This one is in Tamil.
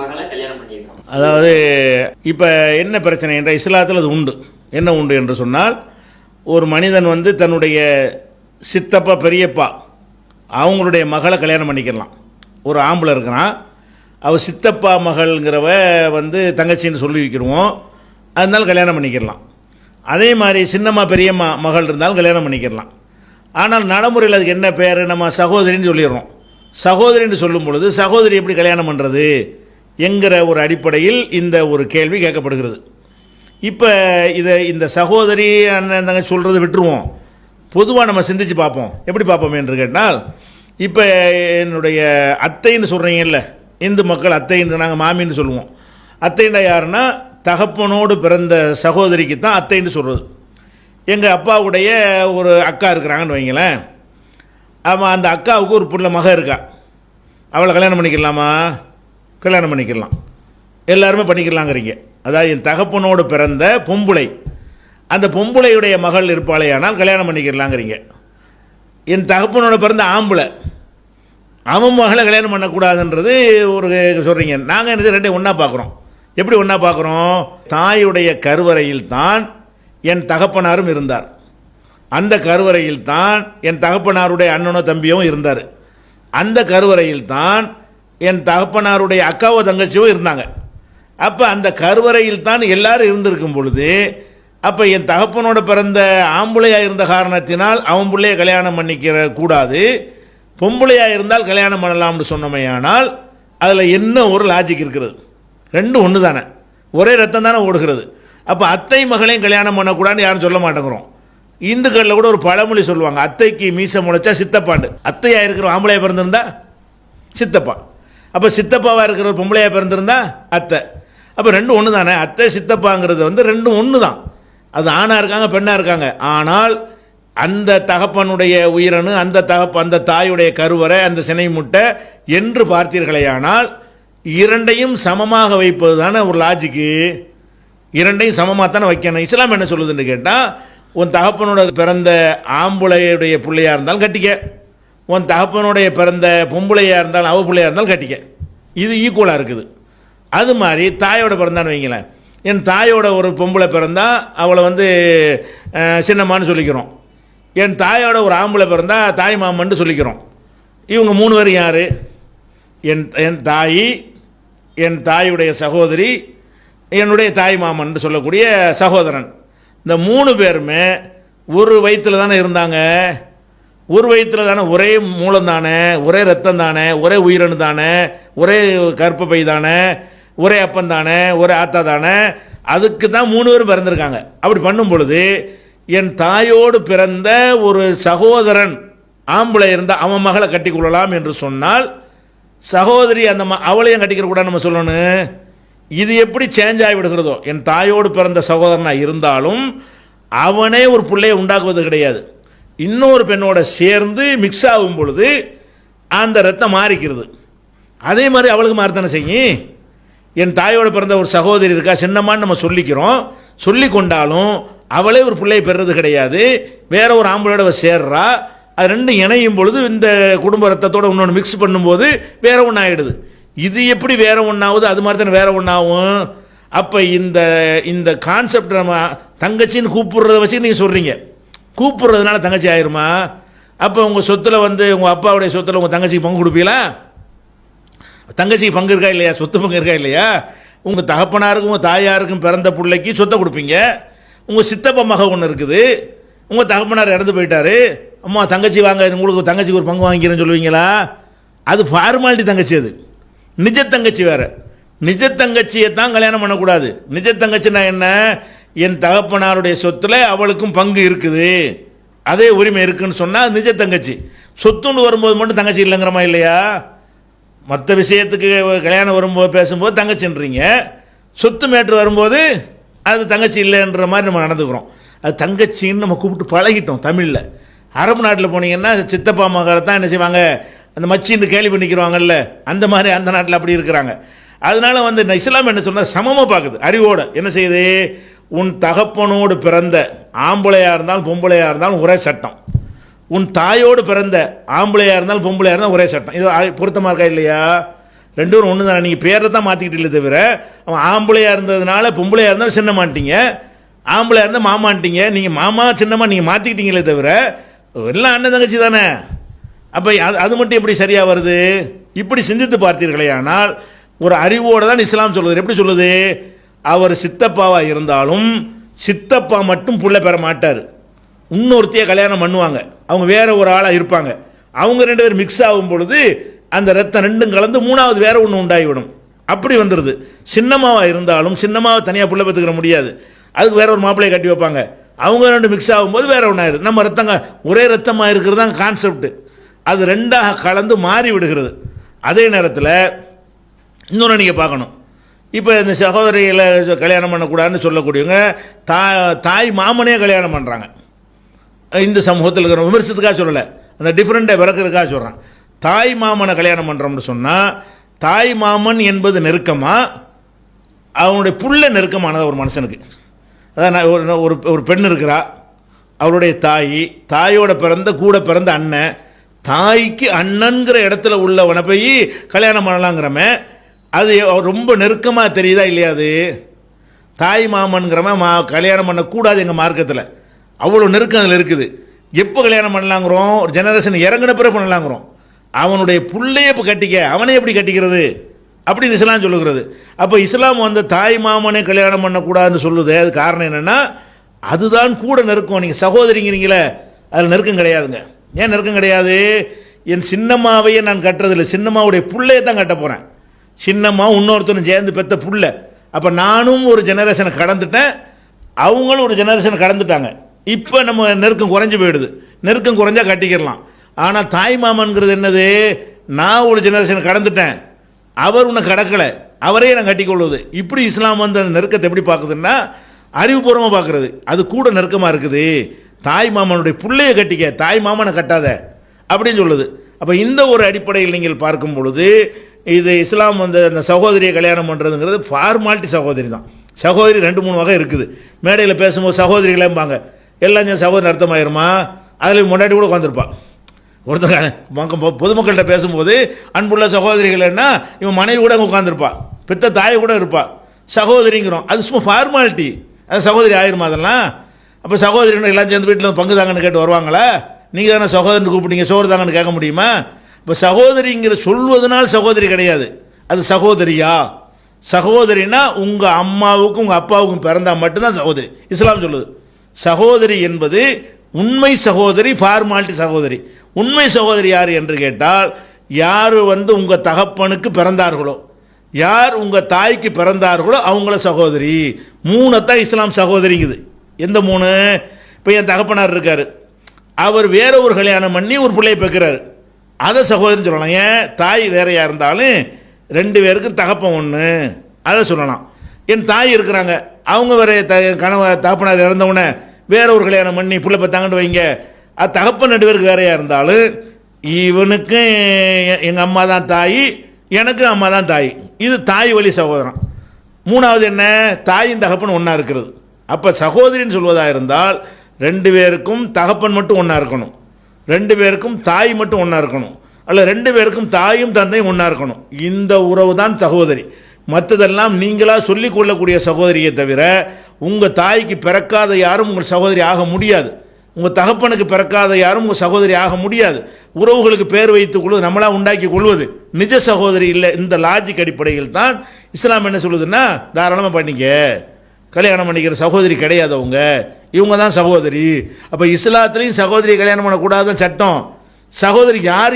மகளை கல்யாணம் பண்ணியிருக்கான். அதாவது இப்போ என்ன பிரச்சனை என்ற இஸ்லாத்தில் அது உண்டு. என்ன உண்டு என்று சொன்னால், ஒரு மனிதன் வந்து தன்னுடைய சித்தப்பா பெரியப்பா அவங்களுடைய மகளை கல்யாணம் பண்ணிக்கலாம். ஒரு ஆம்பளை இருக்கிறான், அவள் சித்தப்பா மகள்ங்கிறவ வந்து தங்கச்சின்னு சொல்லி வைக்கிறோம், அதனால கல்யாணம் பண்ணிக்கலாம். அதே மாதிரி சின்னம்மா பெரியம்மா மகள் இருந்தாலும் கல்யாணம் பண்ணிக்கலாம். ஆனால் நடைமுறையில் அதுக்கு என்ன பேர், நம்ம சகோதரின்னு சொல்லிடுறோம். சகோதரின்னு சொல்லும் பொழுது சகோதரி எப்படி கல்யாணம் பண்ணுறது என்கிற ஒரு அடிப்படையில் இந்த ஒரு கேள்வி கேட்கப்படுகிறது. இப்போ இந்த சகோதரி அண்ணன் தங்க சொல்கிறத விட்டுருவோம், பொதுவாக நம்ம சிந்திச்சு பார்ப்போம். எப்படி பார்ப்போம் என்று கேட்டால், இப்போ என்னுடைய அத்தைன்னு சொல்கிறீங்கல்ல, இந்து மக்கள் அத்தைன்னு நாங்கள் மாமின்னு சொல்லுவோம். அத்தைன்னா யாருன்னா தகப்பனோடு பிறந்த சகோதரிக்கு தான் அத்தைன்னு சொல்கிறது. எங்கள் அப்பாவுடைய ஒரு அக்கா இருக்கிறாங்கன்னு வைங்களேன், ஆமாம், அந்த அக்காவுக்கு ஒரு புள்ள மக இருக்கா, அவளை கல்யாணம் பண்ணிக்கலாமா? கல்யாணம் பண்ணிக்கலாம், எல்லாருமே பண்ணிக்கலாங்கிறீங்க. அதாவது என் தகப்பனோடு பிறந்த பொம்புளை, அந்த பொம்புளையுடைய மகள் இருப்பாளே ஆனால் கல்யாணம் பண்ணிக்கலாங்கிறீங்க. என் தகப்பனோட பிறந்த ஆம்பளை, அவன் மகளை கல்யாணம் பண்ணக்கூடாதுன்றது ஒரு சொல்கிறீங்க. நாங்கள் என்ன ரெண்டையும் ஒன்றா பார்க்குறோம். எப்படி ஒன்றா பார்க்குறோம்? தாயுடைய கருவறையில் தான் என் தகப்பனாரும் இருந்தார், அந்த கருவறையில் தான் என் தகப்பனாருடைய அண்ணனோ தம்பியோ இருந்தார், அந்த கருவறையில் தான் என் தகப்பனாருடைய அக்காவோ தங்கச்சியோ இருந்தாங்க. அப்போ அந்த கருவறையில் தான் எல்லாரும் இருந்திருக்கும் பொழுது, அப்போ என் தகப்பனோட பிறந்த ஆம்பளையாக இருந்த காரணத்தினால் அவன் பிள்ளைய கல்யாணம் பண்ணிக்கிற கூடாது, பொம்பளையாக இருந்தால் கல்யாணம் பண்ணலாம்னு சொன்னமையானால் அதில் என்ன ஒரு லாஜிக் இருக்கிறது? ரெண்டும் ஒன்று தானே, ஒரே ரத்தம் தானே ஓடுகிறது. அப்போ அத்தை மகளையும் கல்யாணம் பண்ணக்கூடாதுன்னு யாரும் சொல்ல மாட்டேங்கிறோம். இந்துக்களில் கூட ஒரு பழமொழி சொல்லுவாங்க, அத்தைக்கு மீசை முளைச்சா சித்தப்பாண்டு. அத்தையாக இருக்கிற ஆம்பளையாக பிறந்திருந்தா சித்தப்பா, அப்போ சித்தப்பாவாக இருக்கிற ஒரு பொம்பளையாக பிறந்திருந்தா அத்தை. அப்போ ரெண்டும் ஒன்று தானே, அத்தை சித்தப்பாங்கிறது வந்து ரெண்டும் ஒன்று தான். அது ஆணாக இருக்காங்க பெண்ணாக இருக்காங்க. ஆனால் அந்த தகப்பனுடைய உயிரணு, அந்த தாயுடைய கருவறை, அந்த சினை முட்டை என்று பார்த்தீர்களேயானால் இரண்டையும் சமமாக வைப்பது தானே ஒரு லாஜிக்கு. இரண்டையும் சமமாக தானே வைக்கணும். இஸ்லாம் என்ன சொல்லுதுன்னு கேட்டால், உன் தகப்பனோட பிறந்த ஆம்புளையுடைய பிள்ளையாக இருந்தாலும் கட்டிக்க, உன் தகப்பனுடைய பிறந்த பொம்பளையாக இருந்தாலும் அவ பிள்ளையாக இருந்தாலும் கட்டிக்க, இது ஈக்குவலாக இருக்குது. அது மாதிரி தாயோட பிறந்தான்னு வைங்களேன், என் தாயோட ஒரு பொம்பளை பிறந்தா அவளை வந்து சின்னம்மான்னு சொல்லிக்கிறோம், என் தாயோட ஒரு ஆம்பளை பிறந்தா தாய் மாமன்னு சொல்லிக்கிறோம். இவங்க மூணு பேரும் யார்? என் தாய், என் தாயுடைய சகோதரி, என்னுடைய தாய் மாமன் சொல்லக்கூடிய சகோதரன். இந்த மூணு பேருமே ஒரு வயிற்றில் தானே இருந்தாங்க, ஒரு வயிற்றில் தானே, ஒரே மூலம் தானே, ஒரே ரத்தம் தானே, ஒரே உயிரணு தானே, ஒரே கற்பப்பை தானே, ஒரே அப்பன் தானே, ஒரே ஆத்தா தானே. அதுக்கு தான் மூணு பேரும் பிறந்திருக்காங்க. அப்படி பண்ணும் பொழுது என் தாயோடு பிறந்த ஒரு சகோதரன் ஆம்பளை இருந்தால் அவன் மகளை கட்டிக்கொள்ளலாம் என்று சொன்னால், சகோதரி அந்த அவளையும் கட்டிக்கிற கூட நம்ம சொல்லணும். இது எப்படி சேஞ்ச் ஆகிவிடுகிறதோ, என் தாயோடு பிறந்த சகோதரனாக இருந்தாலும் அவனே ஒரு பிள்ளையை உண்டாக்குவது கிடையாது, இன்னொரு பெண்ணோட சேர்ந்து மிக்ஸ் ஆகும் பொழுது அந்த ரத்தம் மாறிக்கிறது. அதே மாதிரி அவளுக்கு மாறத்தானே செய்யும். என் தாயோட பிறந்த ஒரு சகோதரி இருக்கா, சின்னம்மான்னு நம்ம சொல்லிக்கிறோம், சொல்லி கொண்டாலும் அவளே ஒரு பிள்ளையை பெறுறது கிடையாது, வேற ஒரு ஆம்பளையோட சேர்றா. அது ரெண்டும் இணையும் பொழுது இந்த குடும்ப ரத்தத்தோடு இன்னொன்று மிக்ஸ் பண்ணும்போது வேற ஒன்று ஆகிடுது. இது எப்படி வேற ஒன்றாகுது? அது மாதிரி தானே வேற ஒன்றாகும். அப்போ இந்த கான்செப்ட் நம்ம தங்கச்சின்னு கூப்பிடுறத வச்சு நீங்கள் சொல்கிறீங்க, கூப்பிடுறதுனால தங்கச்சி ஆயிருமா? அப்போ உங்கள் சொத்தில் வந்து உங்கள் அப்பாவுடைய சொத்தில் உங்கள் தங்கச்சிக்கு பங்கு கொடுப்பீங்களா? தங்கச்சிக்கு பங்கு இருக்கா இல்லையா? சொத்து பங்கு இருக்கா இல்லையா? உங்கள் தகப்பனாருக்கும் உங்கள் தாயாருக்கும் பிறந்த பிள்ளைக்கு சொத்தை கொடுப்பீங்க. உங்கள் சித்தப்பா மக ஒன்று இருக்குது, உங்கள் தகப்பனார் இறந்து போயிட்டாரு, அம்மா தங்கச்சி வாங்க, உங்களுக்கு தங்கச்சிக்கு ஒரு பங்கு வாங்கிக்கிறேன்னு சொல்லுவீங்களா? அது ஃபார்மாலிட்டி தங்கச்சி, அது நிஜ தங்கச்சி வேறு. நிஜ தங்கச்சியை தான் கல்யாணம் பண்ணக்கூடாது. நிஜ தங்கச்சின்னா என்ன? என் தகப்பனாருடைய சொத்தில் அவளுக்கும் பங்கு இருக்குது, அதே உரிமை இருக்குன்னு சொன்னால் நிஜ தங்கச்சி. சொத்துன்னு வரும்போது மட்டும் தங்கச்சி இல்லைங்கிறமா இல்லையா? மற்ற விஷயத்துக்கு கல்யாணம் வரும்போது பேசும்போது தங்கச்சின்றீங்க, சொத்து மேட்ரு வரும்போது அது தங்கச்சி இல்லைன்ற மாதிரி நம்ம நடந்துக்கிறோம். அது தங்கச்சின்னு நம்ம கூப்பிட்டு பழகிட்டோம் தமிழில். அரபு நாட்டில் போனீங்கன்னா சித்தப்பா மகளை தான் என்ன செய்வாங்க, அந்த மச்சின்னு கேள்வி பண்ணிக்கிறாங்கல்ல, அந்த மாதிரி அந்த நாட்டில் அப்படி இருக்கிறாங்க. அதனால வந்து இஸ்லாம் என்ன சொன்னால் சமமாக பார்க்குது, அறிவோடு என்ன செய்யுது, உன் தகப்பனோடு பிறந்த ஆம்பளையாக இருந்தாலும் பொம்பளையாக இருந்தாலும் ஒரே சட்டம், உன் தாயோடு பிறந்த ஆம்பளையாக இருந்தாலும் பொம்பளையாக இருந்தாலும் ஒரே சட்டம். இது பொருத்தமாக இருக்கா இல்லையா? ரெண்டு பேரும் ஒன்று தானே. நீங்கள் பேரை தான் மாற்றிக்கிட்டீங்களே தவிர அவன் ஆம்பளையாக இருந்ததுனால பொம்பளையாக இருந்தாலும் சின்னமாட்டிங்க, ஆம்பளையாக இருந்தால் மாமான்ட்டிங்க. நீங்கள் மாமா சின்னமாக நீங்கள் மாற்றிக்கிட்டீங்களே தவிர எல்லாம் அண்ணன் தங்கச்சி தானே. அப்போ அது மட்டும் எப்படி சரியாக வருது? இப்படி சிந்தித்து பார்த்தீர்களே ஆனால் ஒரு அறிவோடு தான் இஸ்லாம் சொல்லுது. எப்படி சொல்லுது? அவர் சித்தப்பாவாக இருந்தாலும் சித்தப்பா மட்டும் புள்ள பெற மாட்டார். இன்னொருத்தையை கல்யாணம் பண்ணுவாங்க, அவங்க வேற ஒரு ஆளாக இருப்பாங்க. அவங்க ரெண்டு பேரும் மிக்ஸ் ஆகும் பொழுது அந்த ரத்தம் ரெண்டும் கலந்து மூணாவது வேற ஒன்று உண்டாகிவிடும். அப்படி வந்துடுது. சின்னமாவாக இருந்தாலும் சின்னமாவை தனியாக புள்ள பெற்றுக்கிற முடியாது, அதுக்கு வேற ஒரு மாப்பிள்ளையை கட்டி வைப்பாங்க. அவங்க ரெண்டு மிக்ஸ் ஆகும்போது வேற ஒன்று ஆயிடுது. நம்ம ரத்தங்க ஒரே ரத்தமாக இருக்கிறது தான் கான்செப்ட். அது ரெண்டாக கலந்து மாறி விடுகிறது. அதே நேரத்தில் இன்னொன்று நீங்கள் பார்க்கணும். இப்போ இந்த சகோதரிகளை கல்யாணம் பண்ணக்கூடாதுன்னு சொல்லக்கூடியவங்க தாய் மாமனே கல்யாணம் பண்ணுறாங்க. இந்த சமூகத்தில் இருக்கிற விமர்சனத்துக்காக சொல்லலை, அந்த டிஃப்ரெண்ட்டை விளக்குறதுக்காக சொல்கிறான். தாய் மாமனை கல்யாணம் பண்ணுறோம்னு சொன்னால் தாய் மாமன் என்பது நெருக்கமாக அவனுடைய புள்ள நெருக்கமானது ஒரு மனுஷனுக்கு. அதான் ஒரு பெண் இருக்கிறா, அவளுடைய தாயோட பிறந்த கூட பிறந்த அண்ணன், தாய்க்கு அண்ணன்கிற இடத்துல உள்ளவனை போய் கல்யாணம் பண்ணலாங்கிறமே அது ரொம்ப நெருக்கமாக தெரியுதா இல்லையா? அது தாய் மாமன்கிறவன் கல்யாணம் பண்ணக்கூடாது எங்கள் மார்க்கத்தில், அவ்வளோ நெருக்கம் அதில் இருக்குது. எப்போ கல்யாணம் பண்ணலாங்கிறோம்? ஒரு ஜெனரேஷன் இறங்கின பிறகு பண்ணலாங்கிறோம். அவனுடைய புள்ளையை இப்போ கட்டிக்க, அவனை எப்படி கட்டிக்கிறது அப்படின்னு இஸ்லாம் சொல்லுகிறது. அப்போ இஸ்லாம் வந்து தாய் மாமனே கல்யாணம் பண்ணக்கூடாதுன்னு சொல்லுது. அது காரணம் என்னென்னா அதுதான் கூட நெருக்கம். நீங்கள் சகோதரிங்கிறீங்களே, அதில் நெருக்கம் கிடையாதுங்க. ஏன் நெருக்கம் கிடையாது? என் சின்னம்மாவையே நான் கட்டுறதில்லை, சின்னம்மாவுடைய புள்ளையை தான் கட்ட போகிறேன். சின்னம்மா இன்னொருத்தனும் சேர்ந்து பெற்ற புள்ள. அப்போ நானும் ஒரு ஜெனரேஷனை கடந்துட்டேன், அவங்களும் ஒரு ஜெனரேஷனை கடந்துட்டாங்க. இப்போ நம்ம நெருக்கம் குறைஞ்சி போயிடுது. நெருக்கம் குறைஞ்சா கட்டிக்கிறலாம். ஆனால் தாய் மாமன்கிறது என்னது? நான் ஒரு ஜெனரேஷனை கடந்துட்டேன், அவர் உன்னை கடக்கலை, அவரையே நான் கட்டிக்கொள்வது. இப்படி இஸ்லாம் வந்து அந்த நெருக்கத்தை எப்படி பார்க்குதுன்னா அறிவுபூர்வமாக பார்க்குறது. அது கூட நெருக்கமாக இருக்குது. தாய் மாமனுடைய பிள்ளையை கட்டிக்க, தாய் மாமனை கட்டாத அப்படின்னு சொல்லுது. அப்போ இந்த ஒரு அடிப்படையில் நீங்கள் பார்க்கும் பொழுது இது இஸ்லாம் வந்து அந்த சகோதரியை கல்யாணம் பண்ணுறதுங்கிறது ஃபார்மாலிட்டி. சகோதரி தான். சகோதரி 2-3 வகை இருக்குது. மேடையில் பேசும்போது சகோதரிகளேம்பாங்க, எல்லாம் சகோதரி அர்த்தமாயிருமா? அதில் முன்னாடி கூட உட்காந்துருப்பா. ஒருத்தர் பொதுமக்கள்கிட்ட பேசும்போது அன்புள்ள சகோதரிகள்னா இவன் மனைவி கூட உட்காந்துருப்பா, பெத்த தாயை கூட இருப்பா. சகோதரிங்கிறோம், அது சும்மா ஃபார்மாலிட்டி. அது சகோதரி ஆயிருமா அதெல்லாம்? அப்போ சகோதரிகள் எல்லாம் சேர்ந்து வீட்டில் பங்கு தாங்கன்னு கேட்டு வருவாங்களா? நீங்கள் தானே சகோதரன் கூப்பிட்டீங்க, சோறு தாங்கன்னு கேட்க முடியுமா? இப்போ சகோதரிங்கிற சொல்வதனால் சகோதரி கிடையாது, அது சகோதரியா? சகோதரினா உங்கள் அம்மாவுக்கும் உங்கள் அப்பாவுக்கும் பிறந்தால் மட்டும்தான் சகோதரி. இஸ்லாம் சொல்லுது சகோதரி என்பது உண்மை சகோதரி, ஃபார்மாலிட்டி சகோதரி. உண்மை சகோதரி யார் என்று கேட்டால், யார் வந்து உங்கள் தகப்பனுக்கு பிறந்தார்களோ, யார் உங்கள் தாய்க்கு பிறந்தார்களோ அவங்கள சகோதரி. 3 இஸ்லாம் சகோதரிங்குது. எந்த 3? இப்போ என் தகப்பனார் இருக்கார், அவர் வேற ஒரு கல்யாணம் பண்ணி ஒரு பிள்ளையை பெற்கிறார், அதை சகோதரின்னு சொல்லலாம். ஏன்? தாய் வேறையாக இருந்தாலும் 2 பேருக்கும் தகப்பன் ஒன்று, அதை சொல்லலாம். என் தாய் இருக்கிறாங்க, அவங்க வேற தகப்பனார் இறந்தவுடனே வேற ஒரு கல்யாணம் பண்ணி பிள்ளை பெற்றாங்கன்னு வைங்க, அது தகப்பன் 2 பேருக்கு வேறையாக இருந்தாலும் இவனுக்கு எங்கள் அம்மா தான் தாய், எனக்கு அம்மா தான் தாய். இது தாய் வழி சகோதரன். 3வது என்ன? தாயின் தகப்பன் ஒன்றா இருக்கிறது. அப்போ சகோதரின்னு சொல்வதாக இருந்தால் 2 பேருக்கும் தகப்பன் மட்டும் ஒன்றா இருக்கணும், 2 பேருக்கும் தாய் மட்டும் ஒன்றா இருக்கணும், அல்ல 2 பேருக்கும் தாயும் தந்தையும் ஒன்றா இருக்கணும். இந்த உறவு தான் சகோதரி. மற்றதெல்லாம் நீங்களாக சொல்லிக் கொள்ளக்கூடிய சகோதரியை தவிர உங்கள் தாய்க்கு பிறக்காத யாரும் உங்கள் சகோதரி ஆக முடியாது, உங்கள் தகப்பனுக்கு பிறக்காத யாரும் உங்கள் சகோதரி ஆக முடியாது. உறவுகளுக்கு பேர் வைத்துக் கொள்வது, நம்மளாக உண்டாக்கி கொள்வது நிஜ சகோதரி இல்லை. இந்த லாஜிக் அடிப்படையில் தான் இஸ்லாம் என்ன சொல்லுதுன்னா, தாராளமாக பண்ணிக்க, கல்யாணம் பண்ணிக்கிற சகோதரி கிடையாது அவங்க, இவங்க தான் சகோதரி. அப்போ இஸ்லாத்துலேயும் சகோதரி கல்யாணம் பண்ணக்கூடாத சட்டம். சகோதரி யார்